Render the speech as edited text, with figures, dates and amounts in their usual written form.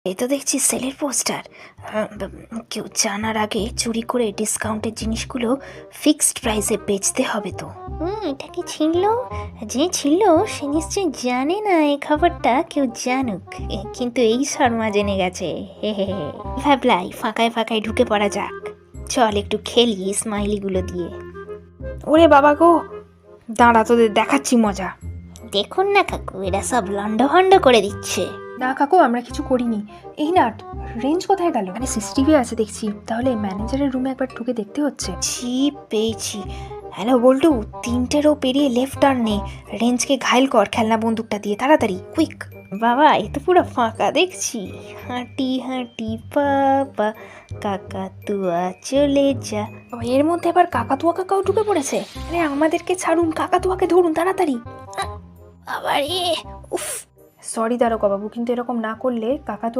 এই তো দেখছি সেলের পোস্টার। কেউ জানার আগে চুরি করে ডিসকাউন্টের জিনিসগুলো ফিক্সড প্রাইসে বেচতে হবে তো। এটা কি ছিল? যে ছিল সে নিশ্চয়ই জানে না এই খবরটা কেউ জানুক, কিন্তু এই শর্মা জেনে গেছে। হে হে হে। ভাবলাই ফাঁকায় ফাঁকায় ঢুকে পড়া যাক। চল একটু খেলি স্মাইলিগুলো দিয়ে। ওরে বাবা গো, দাঁড়া তোদের দেখাচ্ছি মজা। দেখুন না কাকু, এরা সব লন্ডভন্ড করে দিচ্ছে। না কাকু, আমরা কিছু করিনি। এই নাট, রেঞ্জ কোথায় গেল? মানে সিসিটিভি আছে দেখছি, তাহলে ম্যানেজারের রুমে একবার ঢুকে দেখতে হচ্ছে। ছি, পেয়েছি। হ্যালো বল্টু, 3টেরও পেরিয়ে লেফট টার্ন নে, রেঞ্জকে ঘায়ল কর খেলনা বন্দুকটা দিয়ে, তাড়াতাড়ি কুইক। বাবা এ তো পুরো ফাঁকা দেখছি। হাঁটি হাঁটি পাপা কাকাতুয়া চলে যা। এর মধ্যে আবার কাকাতুয়া কাকাও ঢুকে পড়েছে। আরে আমাদেরকে ছাড়ুন, কাকাতুয়াকে ধরুন তাড়াতাড়ি। আবার উফ। সরি দারোগা বাবু, কিন্তু এরকম না করলে কাকাতুয়া